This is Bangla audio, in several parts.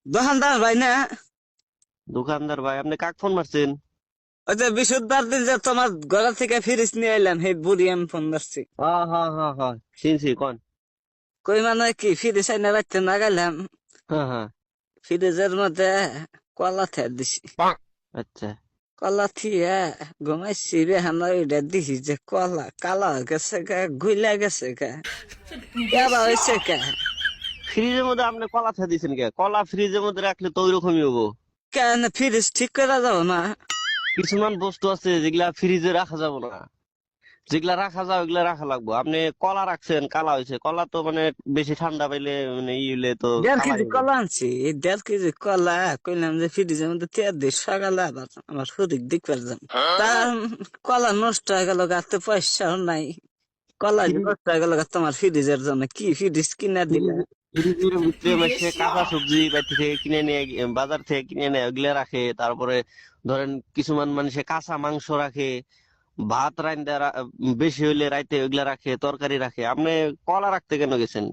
দোকানদার ভাই না? দোকানদার ভাই, আপনি কাক ফোন মারছেন? ওই যে বিশুদ্ধবার দিন যে তোমার ঘর থেকে ফ্রিজ নিয়ে এলাম, সেই বুড়ি আমি ফোন ধরছি। হ্যাঁ হ্যাঁ হ্যাঁ হ্যাঁ, চিনছি, কোন? কই মানে কি ফ্রিজ আইনা রাখতে না গেলাম, হ্যাঁ হ্যাঁ। ফ্রিজের মধ্যে কলা থে দিছি। আচ্ছা। কলা থিয়া ঘুমাইছি রে, হানা ওইটা দিছি যে কলা কালা হয়ে গেছে গা, গুইলা গেছে গা, কেবা হয়েছে গা। ফ্রিজের মধ্যে আপনি কলা থা দিছেন কে? কলা ফ্রিজের মধ্যে রাখলে তো ওইরকমই হবো। কেন ফ্রিজ ঠিক করা যাবো না? কিছুমান বস্তু আছে যেগুলা ফ্রিজে রাখা যাবে না, যেগুলা রাখা যায় ওগুলা রাখা লাগবে। আপনি কলা রাখছেন, কালা হয়েছে। কলা তো মানে বেশি ঠান্ডা পাইলে মানে ই হইলে তো 1.5 কেজি কালাই হবে। কলা আনছি, এই 1.5 কেজি কলা কইলাম যে ফ্রিজের মধ্যে তেয়ার দিই, সকালে আবার আমার শরীর দেখবার যাম। তা কলা নষ্ট হয়ে গেল, গাতে পয়সাও নাই। কলা যে ফ্রিজ নষ্ট হয়ে গেল গা তোমার ফ্রিজের জন্য, কি ফ্রিজ কিনা দিলা? ফ্রিজ ফ্রিজের ভিতরে মাসে কাঁচা সবজি বাইরে থেকে কিনে নিয়ে বাজার থেকে কিনে নিয়ে ওগুলা রাখে। তারপরে ধরেন কিছুমান মানুষে কাঁচা মাংস রাখে, ভাত রান্দা বেশি হইলে রাইতে ওগুলা রাখে, তরকারি রাখে। আপনি কলা রাখতে কেন গেছেন?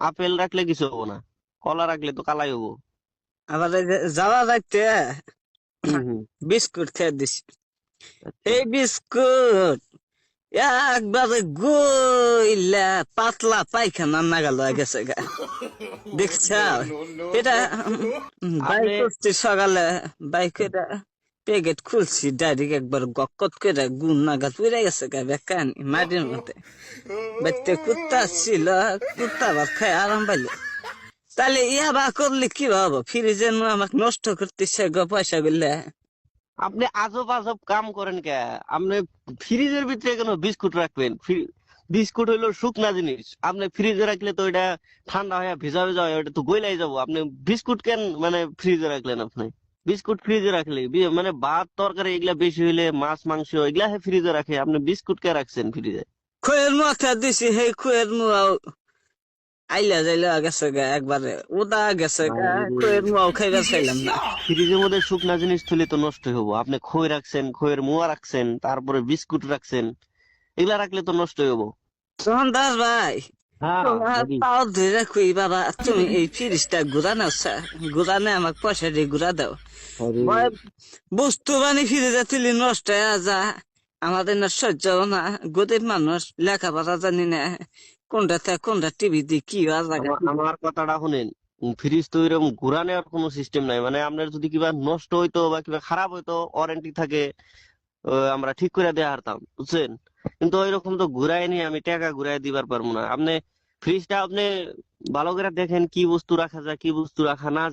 আপেল রাখলে কিছু হবো না, কলা রাখলে তো কালাই হবো। আবার এই যে যাওয়া যাইতে হম হম। বিস্কুট খেয়ে দিছি। আচ্ছা। এই বিস্কুট একবারে গইলা পাতলা পায়খানা নাগাল হয়ে গেছে গা, দেখছ? এটা বাইক আপনি করছি সকালে, বাইক এটা প্যাকেট খুলছি, ডাইরেক্ট একবার গকত করে গুণ নাগাল পুড়ে গেছে গা, বেকানি মাটির মধ্যে। বাইতে কুত্তা ছিল, কুত্তা আবার খায় আরাম পাইলো। তাহলে ইয়া বা করলে কি হবো? ফ্রিজে আমাকে নষ্ট করতেছে গো পয়সা গুলা। আপনি আজব আজব কাম করেন কে? আপনি ফ্রিজের ভিতরে কেন বিস্কুট রাখবেন? বিস্কুট হইলো শুকনা জিনিস, আপনি ফ্রিজে রাখলে তো এটা ঠান্ডা হয়ে ভিজা ভিজা হয়, ওটা তো গইলাই যাবো। আপনি বিস্কুট কেন মানে ফ্রিজে রাখলেন? আপনি বিস্কুট ফ্রিজে রাখলে মানে ভাত তরকারি এগুলা বেশি হইলে, মাছ মাংস এগুলা ফ্রিজে রাখে, আপনি বিস্কুট কে রাখছেন ফ্রিজে? খুয়ের মুখা দিছি, সেই খুয়ের মুয়াও আইলা যাইলা গেছে গা, একবারে উদা গেছে গা। খুয়ের মুয়াও খাইবার চাইলাম না। ফ্রিজের মধ্যে শুকনা জিনিস তুলে তো নষ্ট হবো। আপনি খই রাখছেন, খইয়ের মোয়া রাখছেন, তারপরে বিস্কুট রাখছেন, এগুলা রাখলে তো নষ্ট হবো। তখন দাস ভাই, হ্যাঁ তোমার বলি। পাও ধরে খুই বাবা, তুমি এই ফ্রিজটা ঘুরানো, ঘুরানে আমাকে পয়সা দিয়ে ঘুরা দাও। আরে, ভয় বস্তু বানি ফ্রিজে তুলি নষ্ট হয়ে যা, আমাদের না সহ্য হবে না। গরিব মানুষ, লেখাপড়া জানি না, কোনটা কোনটা টিভি দিয়ে কি হওয়া জায়গা। আমার কথাটা শুনেন। ফ্রিজ তো এরকম ঘুরা নেওয়ার কোনো সিস্টেম নাই। মানে আপনার যদি কিবা নষ্ট হইতো বা কিবা খারাপ হইতো, ওয়ারেন্টি থাকে, আমরা ঠিক করে দেয়া হারতাম, বুঝছেন? কিন্তু ওইরকম তো ঘুরাই নি, আমি টাকা ঘুরাই দিবার পারবো না। আপনি ফ্রিজটা আপনি ভালো করে দেখেন কি বস্তু রাখা যায় কি বস্তু রাখা না যায়।